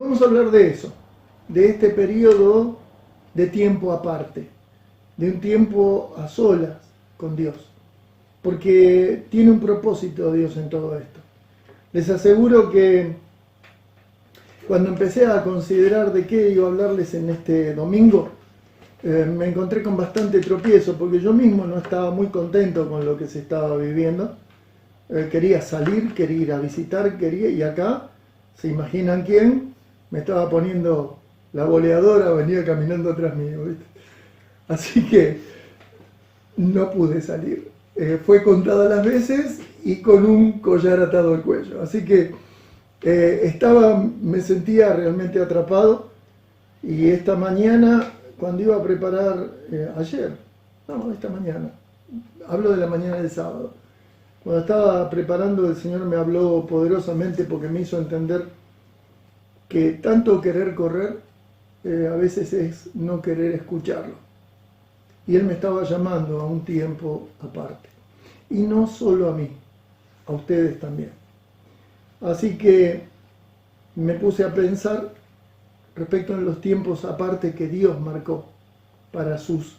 Vamos a hablar de eso, de este periodo de tiempo aparte, de un tiempo a solas con Dios, porque tiene un propósito Dios en todo esto. Les aseguro que cuando empecé a considerar de qué iba a hablarles en este domingo, me encontré con bastante tropiezo, porque yo mismo no estaba muy contento con lo que se estaba viviendo. Quería salir, quería ir a visitar, y acá, ¿se imaginan quién? Me estaba poniendo la boleadora, venía caminando atrás mío, ¿viste? Así que no pude salir. Fue contadas las veces y con un collar atado al cuello. Así que me sentía realmente atrapado, y esta mañana, cuando iba a preparar, esta mañana, hablo de la mañana del sábado, cuando estaba preparando, el Señor me habló poderosamente porque me hizo entender que tanto querer correr a veces es no querer escucharlo. Y Él me estaba llamando a un tiempo aparte. Y no solo a mí, a ustedes también. Así que me puse a pensar respecto a los tiempos aparte que Dios marcó para sus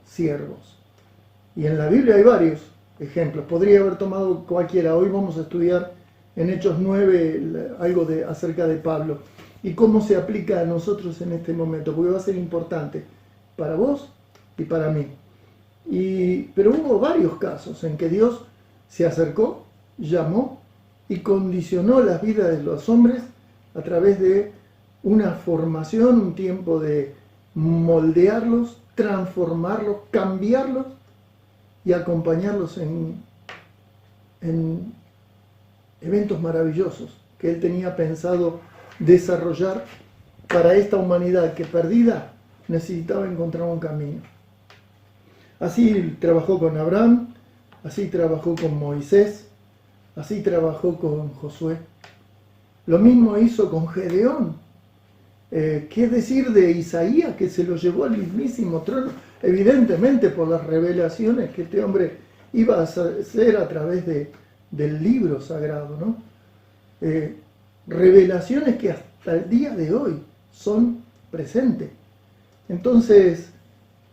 siervos. Y en la Biblia hay varios ejemplos. Podría haber tomado cualquiera. Hoy vamos a estudiar en Hechos 9 algo acerca de Pablo y cómo se aplica a nosotros en este momento, porque va a ser importante para vos y para mí. Pero hubo varios casos en que Dios se acercó, llamó y condicionó las vidas de los hombres a través de una formación, un tiempo de moldearlos, transformarlos, cambiarlos y acompañarlos en eventos maravillosos que Él tenía pensado desarrollar para esta humanidad que, perdida, necesitaba encontrar un camino. Así trabajó con Abraham, así trabajó con Moisés, así trabajó con Josué. Lo mismo hizo con Gedeón. ¿Qué decir de Isaías, que se lo llevó al mismísimo trono? Evidentemente por las revelaciones que este hombre iba a hacer a través del libro sagrado, ¿no? Revelaciones que hasta el día de hoy son presentes. Entonces,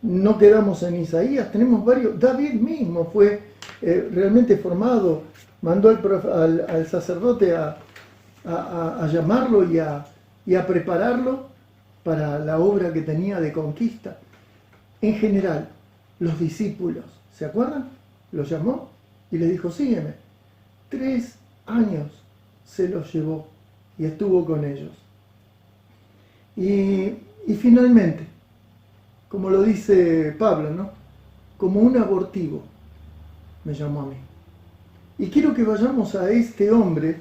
no quedamos en Isaías, tenemos varios. David mismo fue realmente formado, mandó al sacerdote a llamarlo y a prepararlo para la obra que tenía de conquista. En general, los discípulos, ¿se acuerdan? Los llamó y les dijo, sígueme. 3 años se los llevó y estuvo con ellos. Y finalmente, como lo dice Pablo, ¿no? Como un abortivo me llamó a mí. Y quiero que vayamos a este hombre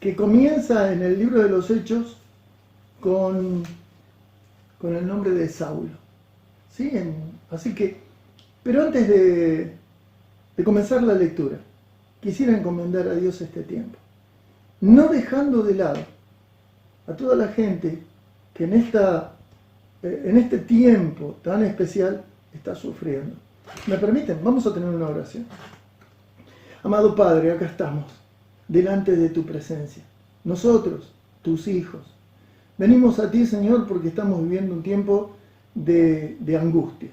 que comienza en el libro de los Hechos con el nombre de Saulo. ¿Sí? Pero antes de comenzar la lectura, quisiera encomendar a Dios este tiempo, no dejando de lado a toda la gente que en este tiempo tan especial está sufriendo. ¿Me permiten? Vamos a tener una oración. Amado Padre, acá estamos, delante de tu presencia. Nosotros, tus hijos, venimos a ti, Señor, porque estamos viviendo un tiempo de angustia.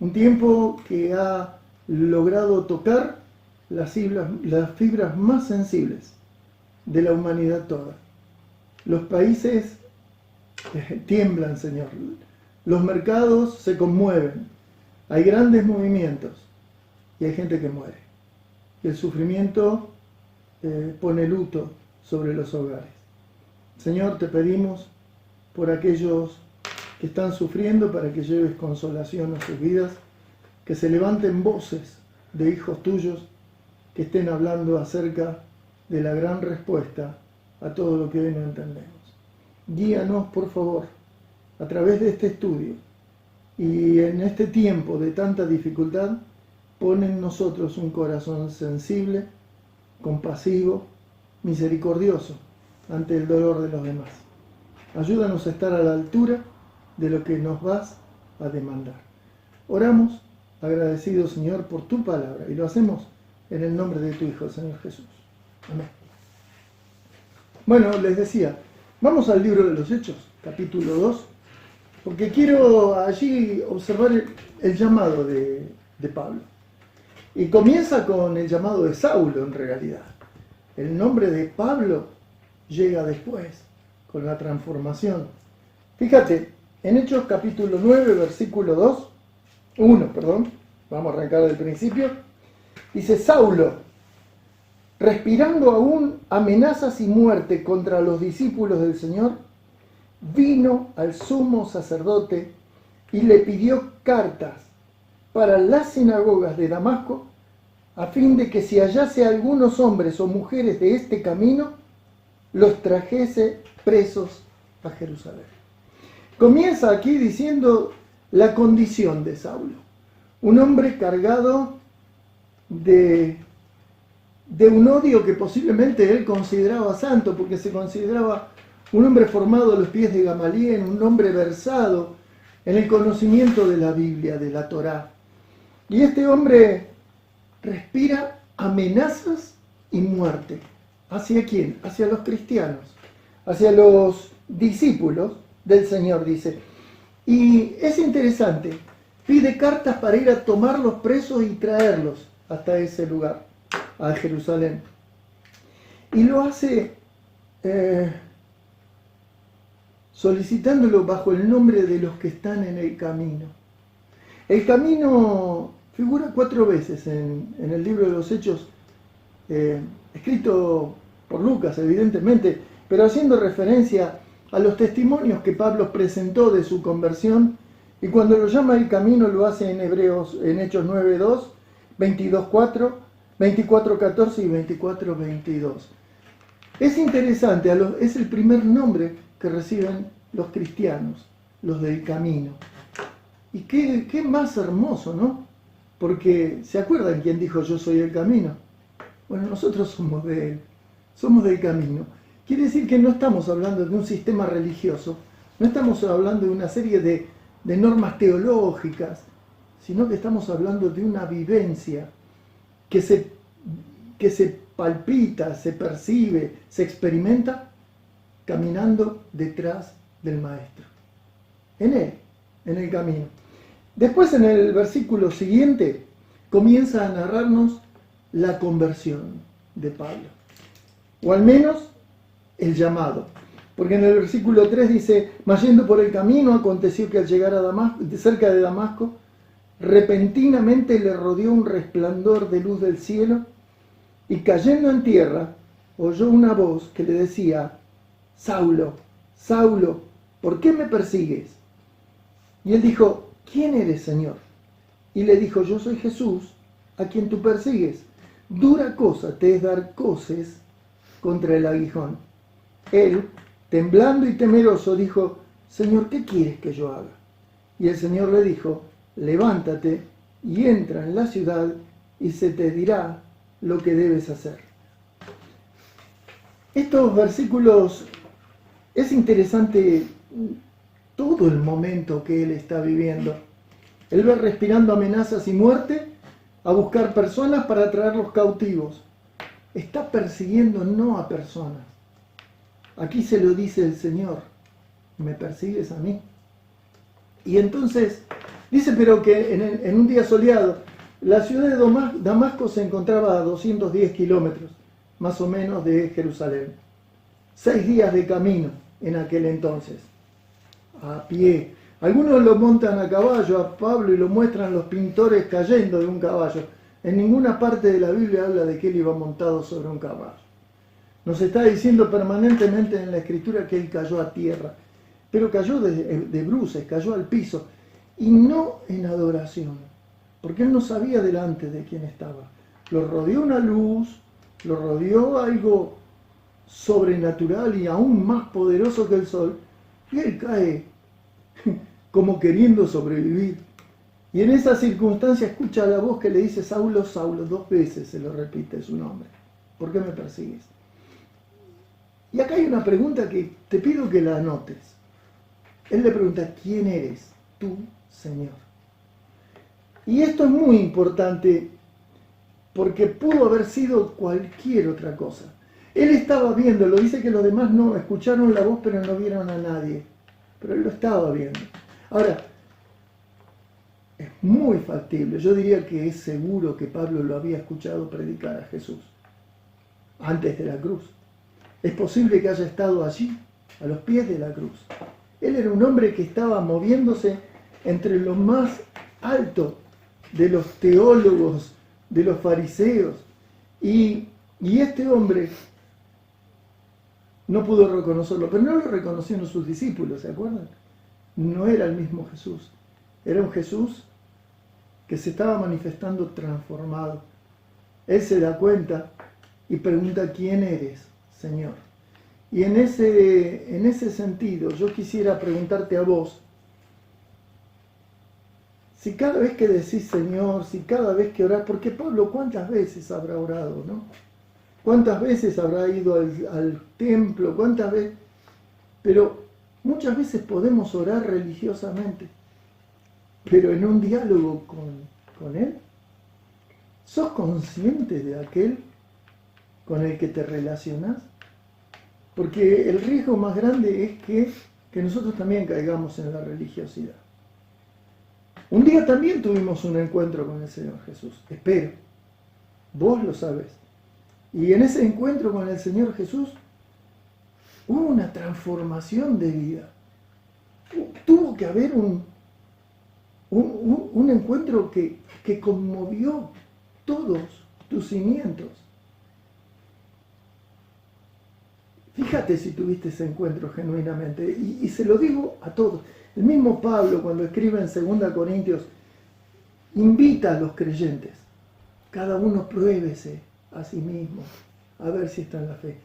Un tiempo que ha logrado tocar las fibras más sensibles de la humanidad toda. Los países tiemblan, Señor. Los mercados se conmueven. Hay grandes movimientos y hay gente que muere. Y el sufrimiento pone luto sobre los hogares. Señor, te pedimos por aquellos que están sufriendo, para que lleves consolación a sus vidas, que se levanten voces de hijos tuyos que estén hablando acerca de la gran respuesta a todo lo que hoy no entendemos. Guíanos, por favor, a través de este estudio, y en este tiempo de tanta dificultad, pon en nosotros un corazón sensible, compasivo, misericordioso ante el dolor de los demás. Ayúdanos a estar a la altura de lo que nos vas a demandar. Oramos agradecidos, Señor, por tu palabra, y lo hacemos en el nombre de tu Hijo, Señor Jesús. Amén. Bueno, les decía, Vamos al libro de los Hechos, capítulo 2, porque quiero allí observar el llamado de Pablo. Y comienza con el llamado de Saulo en realidad. El nombre de Pablo llega después, con la transformación. Fíjate, en Hechos capítulo 9, versículo 1, vamos a arrancar del principio. Dice: Saulo, respirando aún amenazas y muerte contra los discípulos del Señor, vino al sumo sacerdote y le pidió cartas para las sinagogas de Damasco, a fin de que si hallase algunos hombres o mujeres de este camino, los trajese presos a Jerusalén. Comienza aquí diciendo la condición de Saulo, un hombre cargado de un odio que posiblemente él consideraba santo, porque se consideraba un hombre formado a los pies de Gamaliel, un hombre versado en el conocimiento de la Biblia, de la Torá. Y este hombre respira amenazas y muerte. ¿Hacia quién? Hacia los cristianos, hacia los discípulos del Señor, dice. Y es interesante, pide cartas para ir a tomar los presos y traerlos hasta ese lugar, a Jerusalén. Y lo hace solicitándolo bajo el nombre de los que están en el camino. El camino figura 4 veces en el libro de los Hechos, escrito por Lucas, evidentemente, pero haciendo referencia a los testimonios que Pablo presentó de su conversión, y cuando lo llama el camino lo hace en Hechos 9:2, 22:4, 24:14 y 24:22. Es interesante, es el primer nombre que reciben los cristianos, los del camino. Y qué más hermoso, ¿no? Porque, ¿se acuerdan quién dijo yo soy el camino? Bueno, nosotros somos de él, somos del camino. Quiere decir que no estamos hablando de un sistema religioso, no estamos hablando de una serie de normas teológicas, sino que estamos hablando de una vivencia que se palpita, se percibe, se experimenta caminando detrás del Maestro. En él, en el camino. Después, en el versículo siguiente, comienza a narrarnos la conversión de Pablo, o al menos el llamado, porque en el versículo 3 dice: mas yendo por el camino, aconteció que al llegar a Damasco, cerca de Damasco, repentinamente le rodeó un resplandor de luz del cielo, y cayendo en tierra, oyó una voz que le decía: Saulo, Saulo, ¿por qué me persigues? Y él dijo: ¿quién eres, Señor? Y le dijo: yo soy Jesús, a quien tú persigues. Dura cosa te es dar coces contra el aguijón. Él, temblando y temeroso, dijo: Señor, ¿qué quieres que yo haga? Y el Señor le dijo: levántate y entra en la ciudad y se te dirá lo que debes hacer. Estos versículos, es interesante todo el momento que él está viviendo. Él va respirando amenazas y muerte a buscar personas para traerlos cautivos. Está persiguiendo no a personas. Aquí se lo dice el Señor: ¿me persigues a mí? Y entonces dice, pero que en un día soleado, la ciudad de Damasco se encontraba a 210 kilómetros, más o menos, de Jerusalén. 6 días de camino en aquel entonces, a pie. Algunos lo montan a caballo a Pablo y lo muestran los pintores cayendo de un caballo. En ninguna parte de la Biblia habla de que él iba montado sobre un caballo. Nos está diciendo permanentemente en la Escritura que él cayó a tierra, pero cayó de bruces, cayó al piso, y no en adoración, porque él no sabía delante de quién estaba. Lo rodeó una luz, lo rodeó algo sobrenatural y aún más poderoso que el sol, y él cae como queriendo sobrevivir. Y en esa circunstancia escucha la voz que le dice: Saulo, Saulo. 2 veces se lo repite su nombre. ¿Por qué me persigues? Y acá hay una pregunta que te pido que la anotes. Él le pregunta: ¿quién eres tú, Señor? Y esto es muy importante porque pudo haber sido cualquier otra cosa. Él estaba viéndolo, dice que los demás no escucharon la voz pero no vieron a nadie, pero él lo estaba viendo. Ahora, es muy factible, yo diría que es seguro que Pablo lo había escuchado predicar a Jesús antes de la cruz. Es posible que haya estado allí, a los pies de la cruz. Él era un hombre que estaba moviéndose entre lo más alto de los teólogos, de los fariseos, y este hombre no pudo reconocerlo, pero no lo reconocieron sus discípulos, ¿se acuerdan? No era el mismo Jesús, era un Jesús que se estaba manifestando transformado. Él se da cuenta y pregunta: ¿quién eres, Señor? Y en ese sentido yo quisiera preguntarte a vos, si cada vez que decís Señor, si cada vez que orás, porque Pablo cuántas veces habrá orado, ¿no? ¿Cuántas veces habrá ido al templo? ¿Cuántas veces? Pero muchas veces podemos orar religiosamente, pero en un diálogo con Él, ¿sos consciente de aquel con el que te relacionás? Porque el riesgo más grande es que nosotros también caigamos en la religiosidad. Un día también tuvimos un encuentro con el Señor Jesús, espero, vos lo sabés. Y en ese encuentro con el Señor Jesús hubo una transformación de vida. Tuvo que haber un encuentro que conmovió todos tus cimientos. Fíjate si tuviste ese encuentro genuinamente. Y se lo digo a todos. El mismo Pablo, cuando escribe en 2 Corintios, invita a los creyentes. Cada uno pruébese a sí mismo, a ver si está en la fe.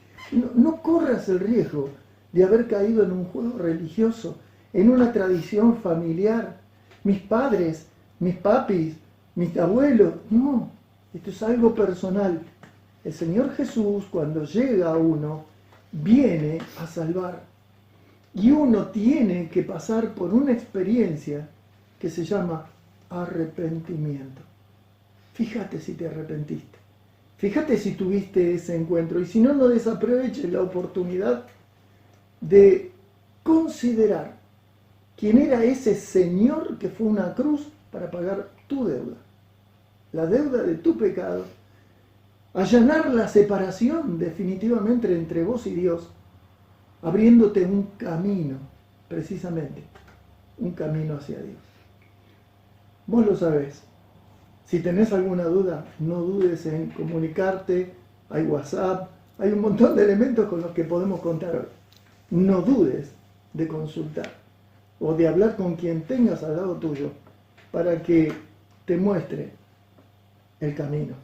No corras el riesgo de haber caído en un juego religioso, en una tradición familiar. Mis padres, mis papis, mis abuelos. No, esto es algo personal. El Señor Jesús, cuando llega a uno, viene a salvar. Y uno tiene que pasar por una experiencia que se llama arrepentimiento. Fíjate si te arrepentiste. Fíjate si tuviste ese encuentro. Y si no, no desaproveches la oportunidad de considerar quién era ese Señor que fue una cruz para pagar tu deuda. La deuda de tu pecado. Allanar la separación definitivamente entre vos y Dios, abriéndote un camino, precisamente, un camino hacia Dios. Vos lo sabés. Si tenés alguna duda, no dudes en comunicarte. Hay WhatsApp, hay un montón de elementos con los que podemos contar hoy. No dudes de consultar o de hablar con quien tengas al lado tuyo para que te muestre el camino.